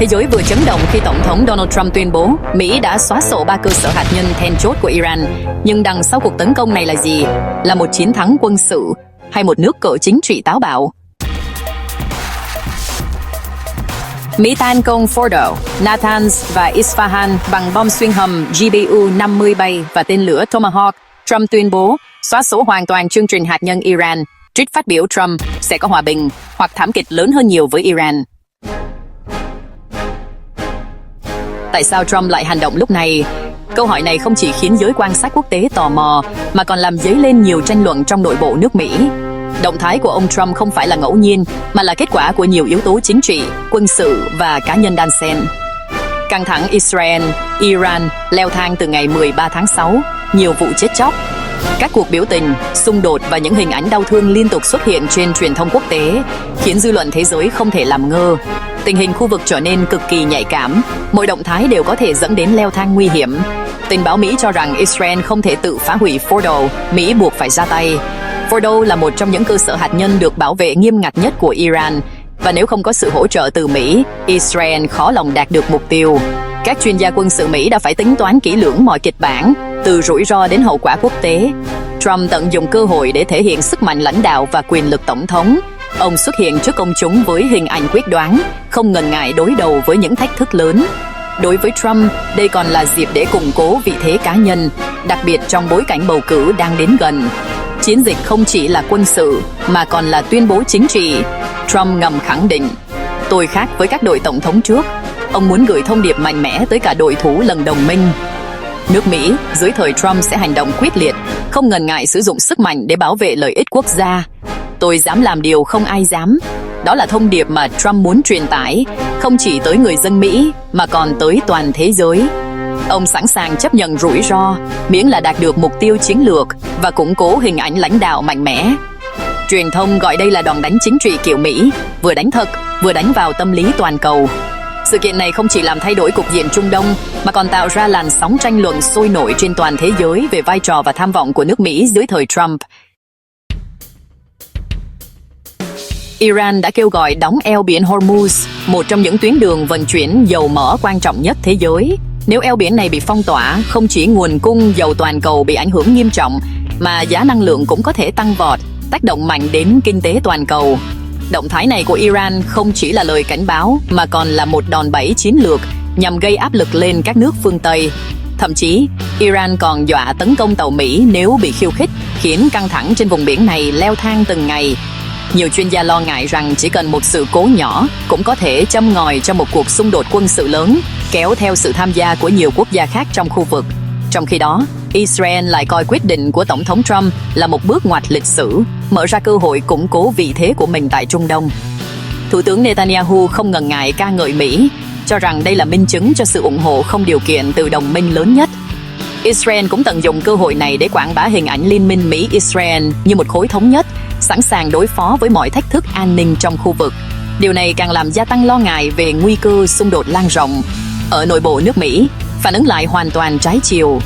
Thế giới vừa chấn động khi Tổng thống Donald Trump tuyên bố Mỹ đã xóa sổ 3 cơ sở hạt nhân then chốt của Iran. Nhưng đằng sau cuộc tấn công này là gì? Là một chiến thắng quân sự hay một nước cờ chính trị táo bạo? Mỹ tan công Fordo, Natanz và Isfahan bằng bom xuyên hầm GBU-50 bay và tên lửa Tomahawk. Trump tuyên bố xóa sổ hoàn toàn chương trình hạt nhân Iran. Trích phát biểu Trump sẽ có hòa bình hoặc thảm kịch lớn hơn nhiều với Iran. Tại sao Trump lại hành động lúc này? Câu hỏi này không chỉ khiến giới quan sát quốc tế tò mò, mà còn làm dấy lên nhiều tranh luận trong nội bộ nước Mỹ. Động thái của ông Trump không phải là ngẫu nhiên, mà là kết quả của nhiều yếu tố chính trị, quân sự và cá nhân đan xen. Căng thẳng Israel-Iran leo thang từ ngày 13 tháng 6, nhiều vụ chết chóc. Các cuộc biểu tình, xung đột và những hình ảnh đau thương liên tục xuất hiện trên truyền thông quốc tế, khiến dư luận thế giới không thể làm ngơ. Tình hình khu vực trở nên cực kỳ nhạy cảm, mỗi động thái đều có thể dẫn đến leo thang nguy hiểm. Tình báo Mỹ cho rằng Israel không thể tự phá hủy Fordo, Mỹ buộc phải ra tay. Fordo là một trong những cơ sở hạt nhân được bảo vệ nghiêm ngặt nhất của Iran, và nếu không có sự hỗ trợ từ Mỹ, Israel khó lòng đạt được mục tiêu. Các chuyên gia quân sự Mỹ đã phải tính toán kỹ lưỡng mọi kịch bản, từ rủi ro đến hậu quả quốc tế. Trump tận dụng cơ hội để thể hiện sức mạnh lãnh đạo và quyền lực tổng thống. Ông xuất hiện trước công chúng với hình ảnh quyết đoán, không ngần ngại đối đầu với những thách thức lớn. Đối với Trump, đây còn là dịp để củng cố vị thế cá nhân, đặc biệt trong bối cảnh bầu cử đang đến gần. Chiến dịch không chỉ là quân sự, mà còn là tuyên bố chính trị. Trump ngầm khẳng định, tôi khác với các đội tổng thống trước. Ông muốn gửi thông điệp mạnh mẽ tới cả đội thủ lần đồng minh. Nước Mỹ, dưới thời Trump sẽ hành động quyết liệt, không ngần ngại sử dụng sức mạnh để bảo vệ lợi ích quốc gia. Tôi dám làm điều không ai dám. Đó là thông điệp mà Trump muốn truyền tải, không chỉ tới người dân Mỹ, mà còn tới toàn thế giới. Ông sẵn sàng chấp nhận rủi ro, miễn là đạt được mục tiêu chiến lược và củng cố hình ảnh lãnh đạo mạnh mẽ. Truyền thông gọi đây là đòn đánh chính trị kiểu Mỹ, vừa đánh thật, vừa đánh vào tâm lý toàn cầu. Sự kiện này không chỉ làm thay đổi cục diện Trung Đông, mà còn tạo ra làn sóng tranh luận sôi nổi trên toàn thế giới về vai trò và tham vọng của nước Mỹ dưới thời Trump. Iran đã kêu gọi đóng eo biển Hormuz, một trong những tuyến đường vận chuyển dầu mỡ quan trọng nhất thế giới. Nếu eo biển này bị phong tỏa, không chỉ nguồn cung dầu toàn cầu bị ảnh hưởng nghiêm trọng, mà giá năng lượng cũng có thể tăng vọt, tác động mạnh đến kinh tế toàn cầu. Động thái này của Iran không chỉ là lời cảnh báo, mà còn là một đòn bẩy chiến lược nhằm gây áp lực lên các nước phương Tây. Thậm chí, Iran còn dọa tấn công tàu Mỹ nếu bị khiêu khích, khiến căng thẳng trên vùng biển này leo thang từng ngày. Nhiều chuyên gia lo ngại rằng chỉ cần một sự cố nhỏ cũng có thể châm ngòi cho một cuộc xung đột quân sự lớn, kéo theo sự tham gia của nhiều quốc gia khác trong khu vực. Trong khi đó, Israel lại coi quyết định của Tổng thống Trump là một bước ngoặt lịch sử, mở ra cơ hội củng cố vị thế của mình tại Trung Đông. Thủ tướng Netanyahu không ngần ngại ca ngợi Mỹ, cho rằng đây là minh chứng cho sự ủng hộ không điều kiện từ đồng minh lớn nhất. Israel cũng tận dụng cơ hội này để quảng bá hình ảnh liên minh Mỹ-Israel như một khối thống nhất, sẵn sàng đối phó với mọi thách thức an ninh trong khu vực. Điều này càng làm gia tăng lo ngại về nguy cơ xung đột lan rộng. Ở nội bộ nước Mỹ, phản ứng lại hoàn toàn trái chiều.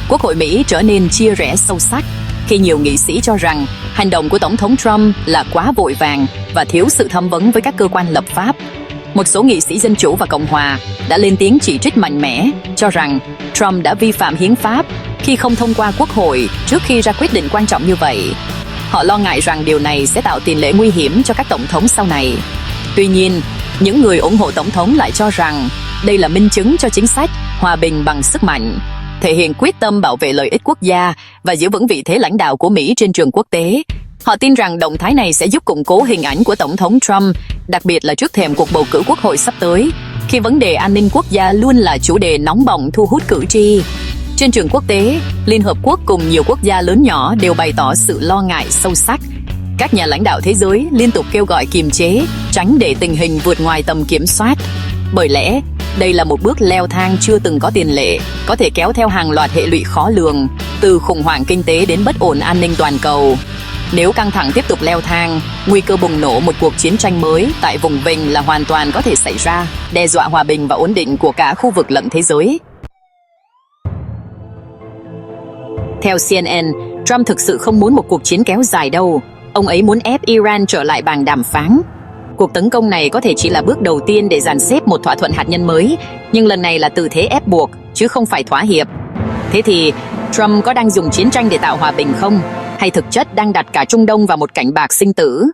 Quốc hội Mỹ trở nên chia rẽ sâu sắc khi nhiều nghị sĩ cho rằng hành động của Tổng thống Trump là quá vội vàng và thiếu sự thẩm vấn với các cơ quan lập pháp. Một số nghị sĩ Dân Chủ và Cộng Hòa đã lên tiếng chỉ trích mạnh mẽ, cho rằng Trump đã vi phạm hiến pháp khi không thông qua Quốc hội trước khi ra quyết định quan trọng như vậy. Họ lo ngại rằng điều này sẽ tạo tiền lệ nguy hiểm cho các tổng thống sau này. Tuy nhiên, những người ủng hộ tổng thống lại cho rằng đây là minh chứng cho chính sách hòa bình bằng sức mạnh, thể hiện quyết tâm bảo vệ lợi ích quốc gia và giữ vững vị thế lãnh đạo của Mỹ trên trường quốc tế. Họ tin rằng động thái này sẽ giúp củng cố hình ảnh của Tổng thống Trump, đặc biệt là trước thềm cuộc bầu cử quốc hội sắp tới, khi vấn đề an ninh quốc gia luôn là chủ đề nóng bỏng thu hút cử tri. Trên trường quốc tế, Liên Hợp Quốc cùng nhiều quốc gia lớn nhỏ đều bày tỏ sự lo ngại sâu sắc. Các nhà lãnh đạo thế giới liên tục kêu gọi kiềm chế, tránh để tình hình vượt ngoài tầm kiểm soát. Bởi lẽ, đây là một bước leo thang chưa từng có tiền lệ, có thể kéo theo hàng loạt hệ lụy khó lường, từ khủng hoảng kinh tế đến bất ổn an ninh toàn cầu. Nếu căng thẳng tiếp tục leo thang, nguy cơ bùng nổ một cuộc chiến tranh mới tại vùng vịnh là hoàn toàn có thể xảy ra, đe dọa hòa bình và ổn định của cả khu vực lẫn thế giới. Theo CNN, Trump thực sự không muốn một cuộc chiến kéo dài đâu. Ông ấy muốn ép Iran trở lại bàn đàm phán. Cuộc tấn công này có thể chỉ là bước đầu tiên để dàn xếp một thỏa thuận hạt nhân mới, nhưng lần này là tư thế ép buộc, chứ không phải thỏa hiệp. Thế thì, Trump có đang dùng chiến tranh để tạo hòa bình không? Hay thực chất đang đặt cả Trung Đông vào một cảnh bạc sinh tử?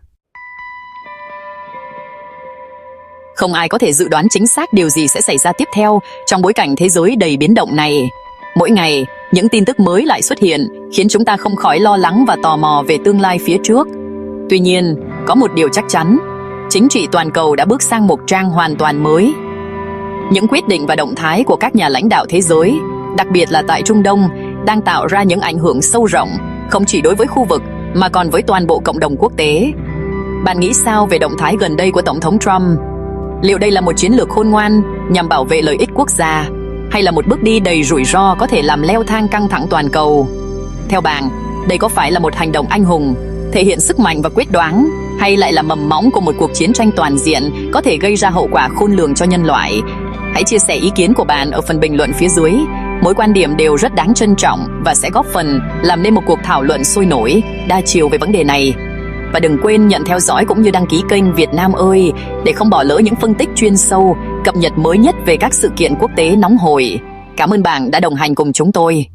Không ai có thể dự đoán chính xác điều gì sẽ xảy ra tiếp theo trong bối cảnh thế giới đầy biến động này. Mỗi ngày, những tin tức mới lại xuất hiện, khiến chúng ta không khỏi lo lắng và tò mò về tương lai phía trước. Tuy nhiên, có một điều chắc chắn, chính trị toàn cầu đã bước sang một trang hoàn toàn mới. Những quyết định và động thái của các nhà lãnh đạo thế giới, đặc biệt là tại Trung Đông, đang tạo ra những ảnh hưởng sâu rộng, không chỉ đối với khu vực, mà còn với toàn bộ cộng đồng quốc tế. Bạn nghĩ sao về động thái gần đây của Tổng thống Trump? Liệu đây là một chiến lược khôn ngoan nhằm bảo vệ lợi ích quốc gia, hay là một bước đi đầy rủi ro có thể làm leo thang căng thẳng toàn cầu? Theo bạn, đây có phải là một hành động anh hùng, thể hiện sức mạnh và quyết đoán, hay lại là mầm móng của một cuộc chiến tranh toàn diện có thể gây ra hậu quả khôn lường cho nhân loại? Hãy chia sẻ ý kiến của bạn ở phần bình luận phía dưới. Mỗi quan điểm đều rất đáng trân trọng và sẽ góp phần làm nên một cuộc thảo luận sôi nổi, đa chiều về vấn đề này. Và đừng quên nhận theo dõi cũng như đăng ký kênh Việt Nam ơi để không bỏ lỡ những phân tích chuyên sâu, cập nhật mới nhất về các sự kiện quốc tế nóng hổi. Cảm ơn bạn đã đồng hành cùng chúng tôi.